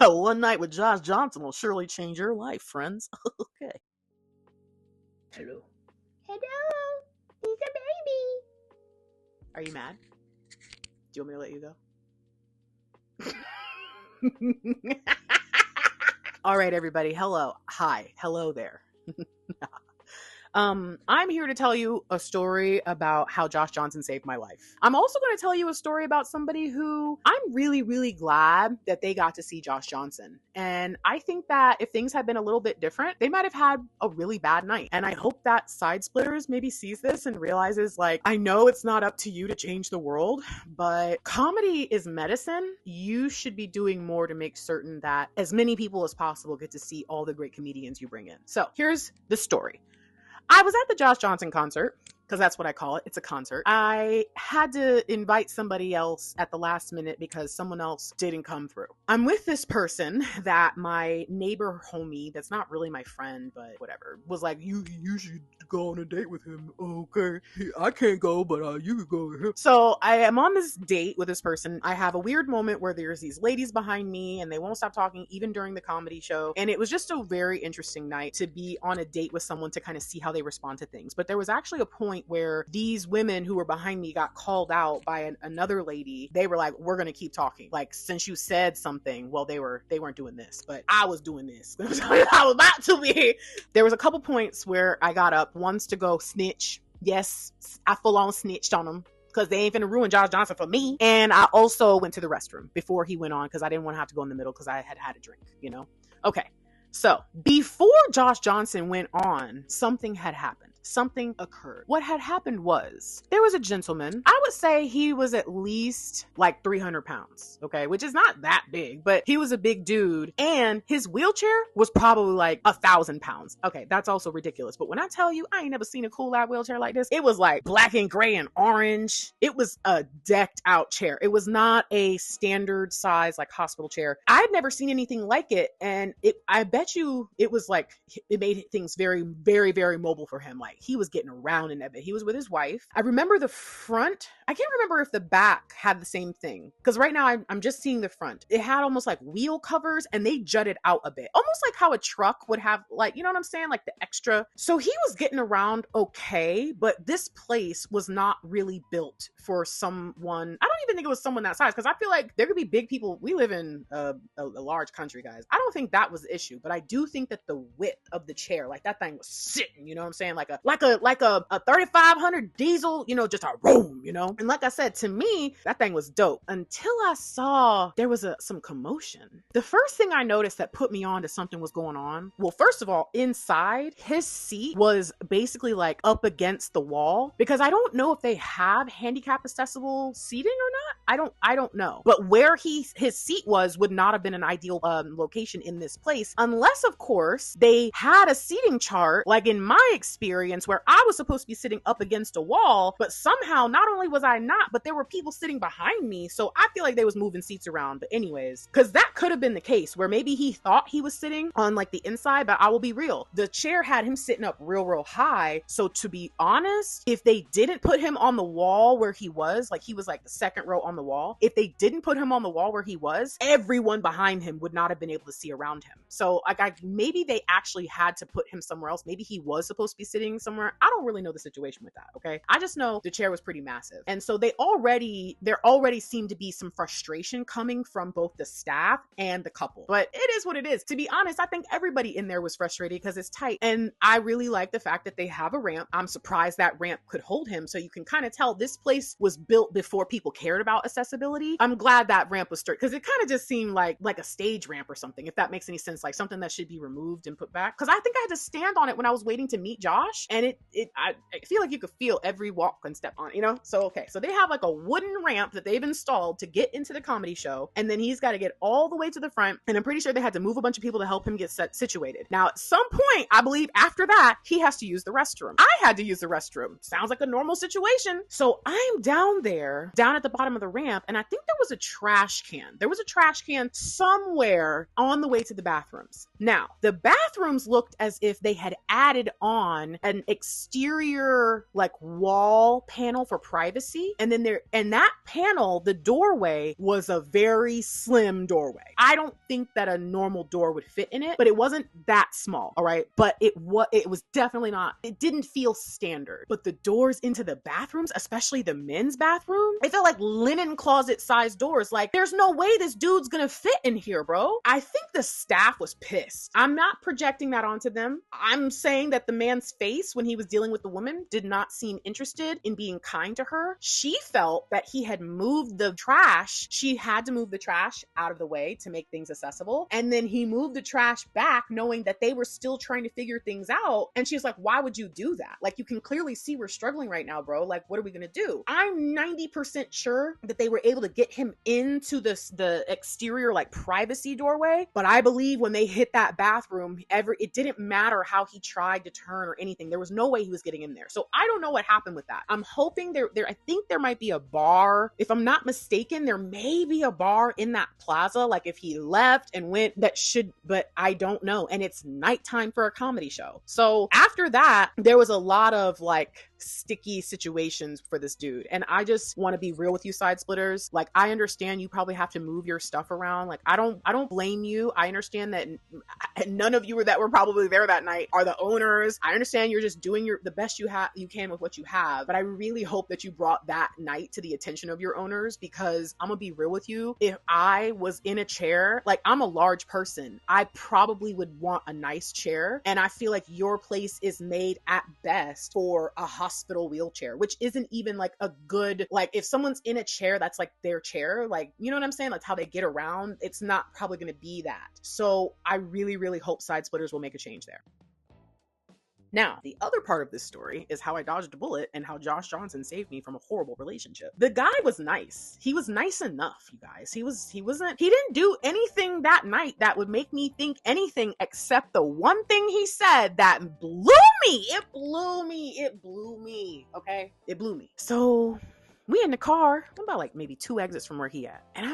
One night with Josh Johnson will surely change your life, friends. Okay. Hello. Hello, he's a baby. Are you mad? Do you want me to let you go? All right, everybody. Hello. Hi. Hello there. I'm here to tell you a story about how Josh Johnson saved my life. I'm also going to tell you a story about somebody who I'm really, really glad that they got to see Josh Johnson. And I think that if things had been a little bit different, they might have had a really bad night. And I hope that Side Splitters maybe sees this and realizes, like, I know it's not up to you to change the world, but comedy is medicine. You should be doing more to make certain that as many people as possible get to see all the great comedians you bring in. So here's the story. I was at the Josh Johnson concert, because that's what I call it. It's a concert. I had to invite somebody else at the last minute because someone else didn't come through. I'm with this person that my neighbor homie, that's not really my friend, but whatever, was like, you should go on a date with him. Okay, I can't go, but you could go with him. So I am on this date with this person. I have a weird moment where there's these ladies behind me and they won't stop talking even during the comedy show. And it was just a very interesting night to be on a date with someone to kind of see how they respond to things. But there was actually a point where these women who were behind me got called out by another lady. They were like, we're gonna keep talking, like, since you said something. Well, they weren't doing this, but I was doing this. I was about to be. There was a couple points where I got up once to go snitch. Yes, I full on snitched on them because they ain't finna ruin Josh Johnson for me. And I also went to the restroom before he went on because I didn't want to have to go in the middle because I had a drink, Okay, so before Josh Johnson went on, something had happened. Something occurred. What had happened was there was a gentleman. I would say he was at least like 300 pounds, okay, which is not that big, but he was a big dude, and his wheelchair was probably like 1,000 pounds. Okay, that's also ridiculous. But when I tell you, I ain't never seen a cool lab wheelchair like this. It was like black and gray and orange. It was a decked out chair. It was not a standard size like hospital chair. I'd never seen anything like it, and I bet you it was like, it made things very, very, very mobile for him. Like, he was getting around in that bit. He was with his wife. I remember the front. I can't remember if the back had the same thing, because right now I'm just seeing the front. It had almost like wheel covers and they jutted out a bit, almost like how a truck would have, like, you know what I'm saying, like the extra. So he was getting around okay, but this place was not really built for someone. I don't even think it was someone that size, because I feel like there could be big people. We live in a large country, guys. I don't think that was the issue, but I do think that the width of the chair, like that thing was sitting, you know what I'm saying, like a 3500 diesel, just a room, And like I said, to me, that thing was dope until I saw there was some commotion. The first thing I noticed that put me on to something was going on. Well, first of all, inside, his seat was basically like up against the wall, because I don't know if they have handicap accessible seating or not. I don't know. But where his seat would not have been an ideal location in this place, unless of course they had a seating chart, like in my experience, where I was supposed to be sitting up against a wall, but somehow not only was I not, but there were people sitting behind me. So I feel like they was moving seats around. But anyways, because that could have been the case where maybe he thought he was sitting on like the inside, but I will be real, the chair had him sitting up real high. So to be honest, if they didn't put him on the wall where he was like the second row on the wall, if they didn't put him on the wall where he was, everyone behind him would not have been able to see around him. So like maybe they actually had to put him somewhere else. Maybe he was supposed to be sitting somewhere. I don't really know the situation with that, okay? I just know the chair was pretty massive. And so there already seemed to be some frustration coming from both the staff and the couple. But it is what it is. To be honest, I think everybody in there was frustrated because it's tight. And I really like the fact that they have a ramp. I'm surprised that ramp could hold him. So you can kind of tell this place was built before people cared about accessibility. I'm glad that ramp was straight, because it kind of just seemed like a stage ramp or something, if that makes any sense, like something that should be removed and put back. Because I think I had to stand on it when I was waiting to meet Josh, and I feel like you could feel every walk and step on it, So okay, so they have like a wooden ramp that they've installed to get into the comedy show, and then he's got to get all the way to the front, and I'm pretty sure they had to move a bunch of people to help him get situated. Now at some point, I believe after that, he has to use the restroom. I had to use the restroom. Sounds like a normal situation. So I'm down at the bottom of the ramp, and I think there was a trash can. There was a trash can somewhere on the way to the bathrooms. Now, the bathrooms looked as if they had added on an exterior like wall panel for privacy. And then that panel, the doorway was a very slim doorway. I don't think that a normal door would fit in it, but it wasn't that small. All right. But it was definitely not, it didn't feel standard. But the doors into the bathrooms, especially the men's bathroom, it felt like linen closet sized doors. Like, there's no way this dude's gonna fit in here, bro. I think the staff was pissed. I'm not projecting that onto them. I'm saying that the man's face when he was dealing with the woman did not seem interested in being kind to her. She felt that he had moved the trash. She had to move the trash out of the way to make things accessible. And then he moved the trash back knowing that they were still trying to figure things out. And she's like, why would you do that? Like, you can clearly see we're struggling right now, bro. Like, what are we gonna do? I'm 90% sure that they were able to get him into the exterior like privacy doorway. But I believe when they hit that bathroom, it didn't matter how he tried to turn or anything. There was no way he was getting in there. So I don't know what happened with that. I'm hoping I think there might be a bar. If I'm not mistaken, there may be a bar in that plaza. Like, if he left and went, but I don't know. And it's nighttime for a comedy show. So after that, there was a lot of like sticky situations for this dude. And I just want to be real with you, side splitters. Like, I understand you probably have to move your stuff around. Like, I don't blame you. I understand that none of you that were probably there that night are the owners. I understand you're just doing the best you can with what you have. But I really hope that you brought that night to the attention of your owners, because I'm gonna be real with you. If I was in a chair, like, I'm a large person, I probably would want a nice chair. And I feel like your place is made at best for a hospital wheelchair, which isn't even like a good, like, if someone's in a chair that's like their chair, like, you know what I'm saying, like how they get around, it's not probably going to be that. So I really, really hope side splitters will make a change there. Now, the other part of this story is how I dodged a bullet and how Josh Johnson saved me from a horrible relationship. The guy was nice. He was nice enough, you guys. He didn't do anything that night that would make me think anything except the one thing he said that blew me. It blew me. Okay? It blew me. So we in the car, I'm about like maybe 2 exits from where he at. And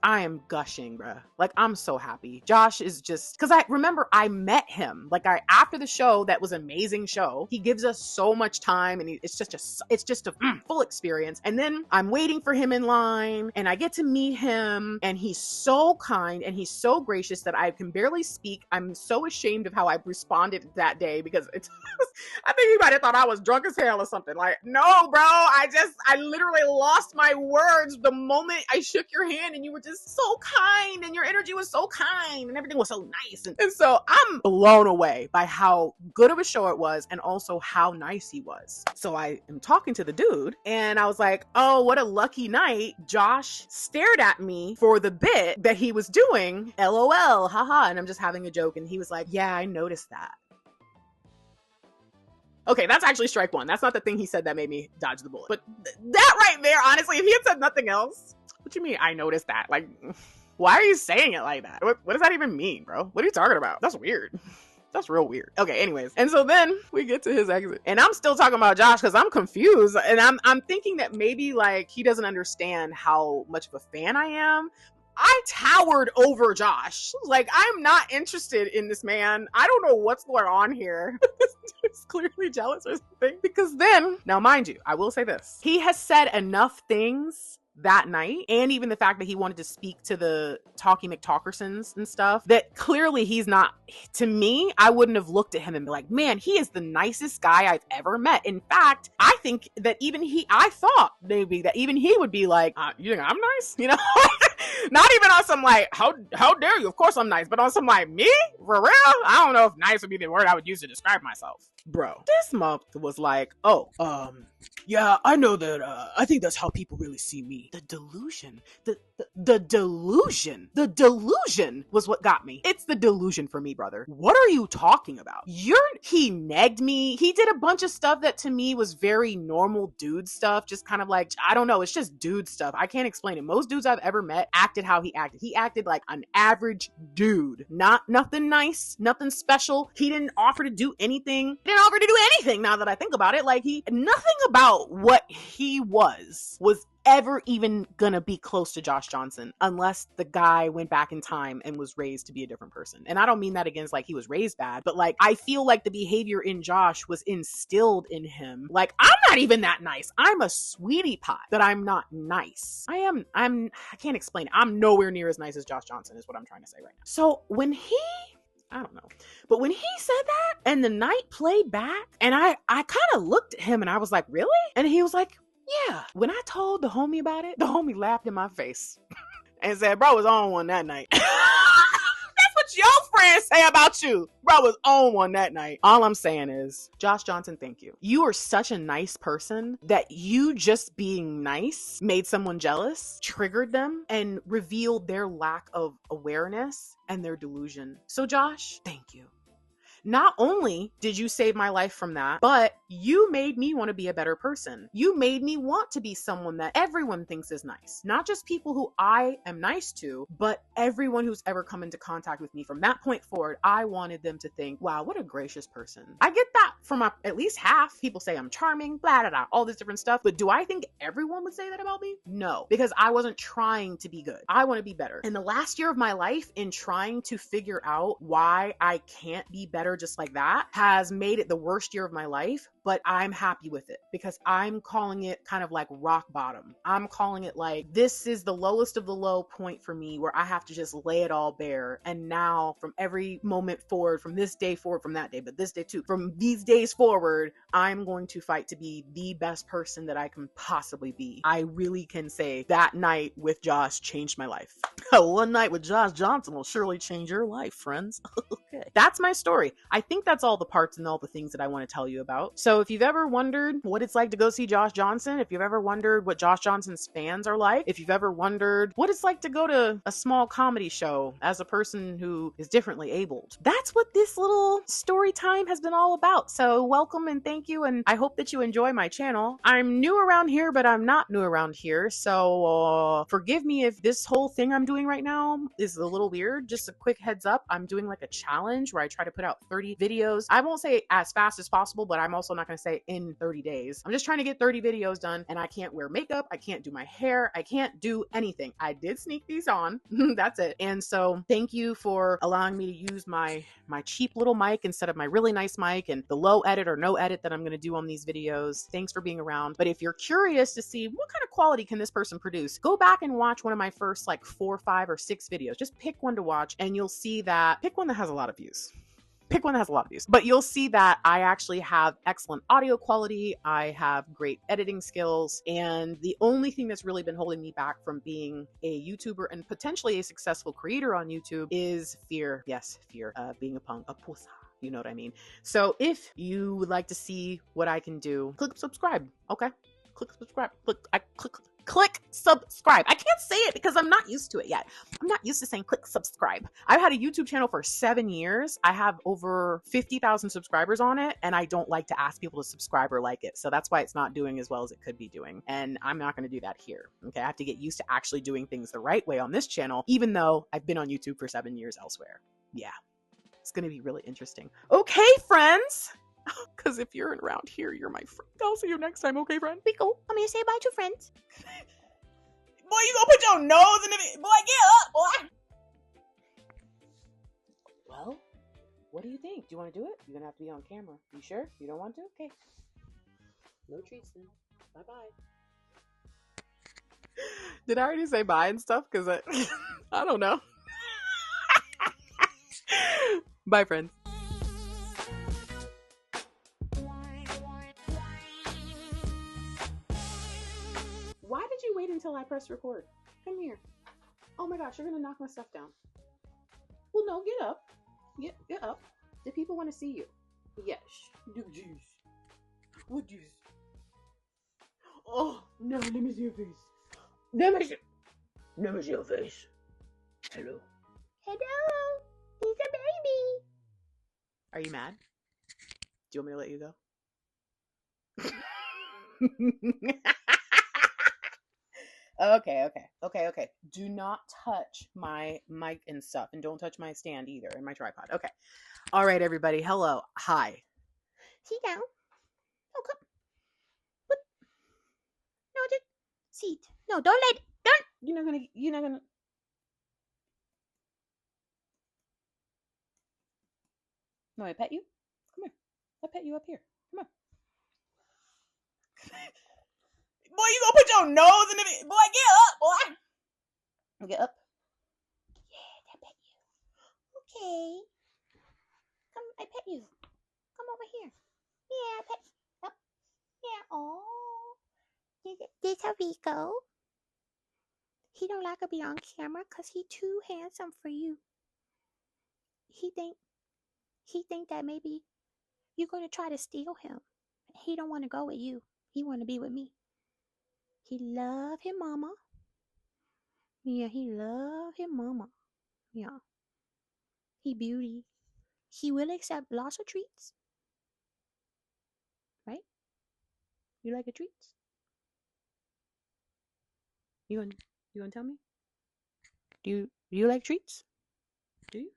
I am gushing, bruh. Like, I'm so happy. Josh is just, cause I remember I met him. Like, after the show, that was an amazing show. He gives us so much time, and it's just a full experience. And then I'm waiting for him in line, and I get to meet him, and he's so kind and he's so gracious that I can barely speak. I'm so ashamed of how I responded that day, because I think he might have thought I was drunk as hell or something. Like, no, bro, I literally lost my words the moment I shook your hand, and you were just so kind, and your energy was so kind, and everything was so nice. And so I'm blown away by how good of a show it was, and also how nice he was. So I am talking to the dude, and I was like, oh, what a lucky night. Josh stared at me for the bit that he was doing. LOL, haha. And I'm just having a joke. And he was like, yeah, I noticed that. Okay, that's actually strike one. That's not the thing he said that made me dodge the bullet. But that right there, honestly, if he had said nothing else, what do you mean I noticed that? Like, why are you saying it like that? What does that even mean, bro? What are you talking about? That's weird. That's real weird. Okay, anyways. And so then we get to his exit. And I'm still talking about Josh because I'm confused. And I'm thinking that maybe like he doesn't understand how much of a fan I am. I towered over Josh. Like, I'm not interested in this man. I don't know what's going on here. He's clearly jealous or something. Because then, now mind you, I will say this. He has said enough things that night, and even the fact that he wanted to speak to the Talkie McTalkersons and stuff, that clearly he's not, to me, I wouldn't have looked at him and be like, man, he is the nicest guy I've ever met. In fact, I think that I thought maybe that even he would be like, you think I'm nice? You know? Not even on some like, how dare you? Of course I'm nice. But on some like, me? For real? I don't know if nice would be the word I would use to describe myself. Bro, this month was like, yeah, I know that, I think that's how people really see me. The delusion. The delusion was what got me. It's the delusion for me, brother. What are you talking about? He negged me. He did a bunch of stuff that to me was very normal dude stuff. Just kind of like, I don't know. It's just dude stuff. I can't explain it. Most dudes I've ever met acted how he acted. He acted like an average dude. Nothing nice, nothing special. He didn't offer to do anything. He didn't offer to do anything now that I think about it. Like nothing about what he was ever even gonna be close to Josh Johnson unless the guy went back in time and was raised to be a different person. And I don't mean that against like he was raised bad, but like I feel like the behavior in Josh was instilled in him. Like, I'm not even that nice. I'm a sweetie pie, but I'm not nice. I can't explain it. I'm nowhere near as nice as Josh Johnson is what I'm trying to say right now. So when I don't know. But when he said that and the night played back and I kind of looked at him and I was like, really? And he was like, yeah. When I told the homie about it, the homie laughed in my face and said, bro was on one that night. That's what your friends say about you. Bro was on one that night. All I'm saying is, Josh Johnson, thank you. You are such a nice person that you just being nice made someone jealous, triggered them, and revealed their lack of awareness and their delusion. So Josh, thank you. Not only did you save my life from that, but you made me want to be a better person. You made me want to be someone that everyone thinks is nice. Not just people who I am nice to, but everyone who's ever come into contact with me. From that point forward, I wanted them to think, wow, what a gracious person. I get that from at least half. People say I'm charming, blah, blah, blah, all this different stuff. But do I think everyone would say that about me? No, because I wasn't trying to be good. I want to be better. And the last year of my life in trying to figure out why I can't be better just like that has made it the worst year of my life, but I'm happy with it because I'm calling it kind of like rock bottom. I'm calling it like, this is the lowest of the low point for me where I have to just lay it all bare. And now from every moment forward, from this day forward, from that day, but this day too, from these days forward, I'm going to fight to be the best person that I can possibly be. I really can say that night with Josh changed my life. One night with Josh Johnson will surely change your life, friends. Okay. That's my story. I think that's all the parts and all the things that I want to tell you about. So if you've ever wondered what it's like to go see Josh Johnson, if you've ever wondered what Josh Johnson's fans are like, if you've ever wondered what it's like to go to a small comedy show as a person who is differently abled, that's what this little story time has been all about. So welcome and thank you, and I hope that you enjoy my channel. I'm new around here, but I'm not new around here, so forgive me if this whole thing I'm doing right now is a little weird. Just a quick heads up, I'm doing like a challenge where I try to put out 30 videos. I won't say as fast as possible, but I'm also not going to say in 30 days. I'm just trying to get 30 videos done, and I can't wear makeup. I can't do my hair. I can't do anything. I did sneak these on. That's it. And so thank you for allowing me to use my cheap little mic instead of my really nice mic and the low edit or no edit that I'm going to do on these videos. Thanks for being around. But if you're curious to see what kind of quality can this person produce, go back and watch one of my first like 4, 5, or 6 videos. Just pick one to watch and you'll see that, pick one that has a lot of views. Pick one that has a lot of views, but you'll see that I actually have excellent audio quality. I have great editing skills. And the only thing that's really been holding me back from being a YouTuber and potentially a successful creator on YouTube is fear. Yes, fear. Being a punk, a pussy. You know what I mean? So if you would like to see what I can do, click subscribe. Okay. Click subscribe. Click subscribe. I can't say it because I'm not used to it yet. I'm not used to saying click subscribe. I've had a YouTube channel for 7 years. I have over 50,000 subscribers on it, and I don't like to ask people to subscribe or like it. So that's why it's not doing as well as it could be doing. And I'm not going to do that here. Okay. I have to get used to actually doing things the right way on this channel, even though I've been on YouTube for 7 years elsewhere. Yeah. It's going to be really interesting. Okay, friends. Because if you're around here, you're my friend. I'll see you next time, okay, friend? We go. I'm gonna say bye to friends. Boy, you gonna put your nose in it? Boy, get up, boy! Well, what do you think? Do you want to do it? You're gonna have to be on camera. You sure? You don't want to? Okay. No treats then. Bye-bye. Did I already say bye and stuff? Because I don't know. Bye, friends. Why did you wait until I press record? Come here. Oh my gosh, you're gonna knock my stuff down. Well, no, get up. Get up. The people want to see you. Yes. Do juice. What juice? Oh no, let me see your face. Let me see your face. Hello. Hello. He's a baby. Are you mad? Do you want me to let you go? Okay. Do not touch my mic and stuff, and don't touch my stand either, and my tripod. Okay. All right, everybody. Hello. Hi. Sit down. Oh, come. What? No, just Seat. No, don't. You're not gonna. No, I pet you. Come here. I pet you up here. Come on. Boy, you gonna put your nose in it? Boy, get up, boy. Get up. Yeah, I pet you. Okay. Come, I pet you. Come over here. Yeah, I pet. Up. Yeah. Oh. This a Rico. He don't like to be on camera because he too handsome for you. He think that maybe you're gonna try to steal him. He don't want to go with you. He want to be with me. He love his mama. Yeah, he love his mama. Yeah. He beauty. He will accept lots of treats. Right? You like a treats? You gonna tell me? Do you like treats? Do you?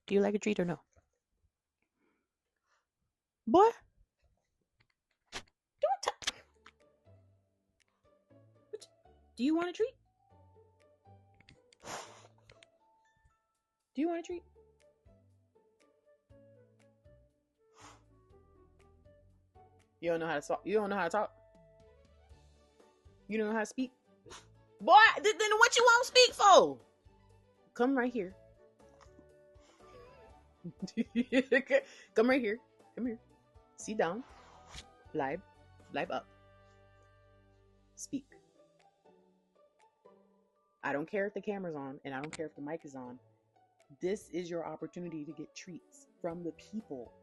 Do you like a treat or no? Boy, do you want a treat? Do you want a treat? You don't know how to talk. You don't know how to talk. You don't know how to speak. Boy, then what you won't speak for? Come right here. Come right here. Come here. Sit down. Live up. Speak. I don't care if the camera's on and I don't care if the mic is on. This is your opportunity to get treats from the people.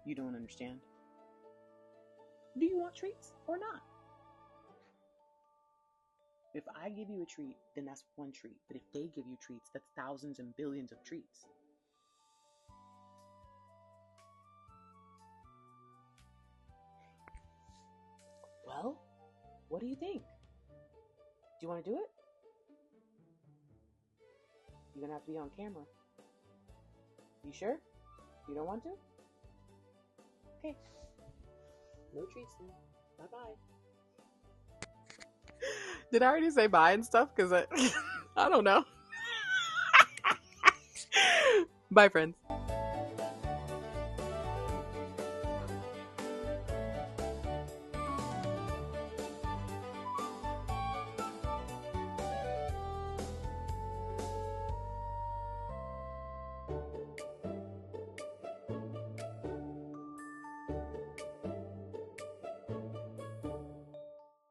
You don't understand. Do you want treats or not? If I give you a treat, then that's one treat. But if they give you treats, that's thousands and billions of treats. Well, what do you think? Do you want to do it? You're gonna have to be on camera. You sure? You don't want to? Okay. No treats then. Bye-bye. Did I already say bye and stuff? Because I don't know. Bye, friends.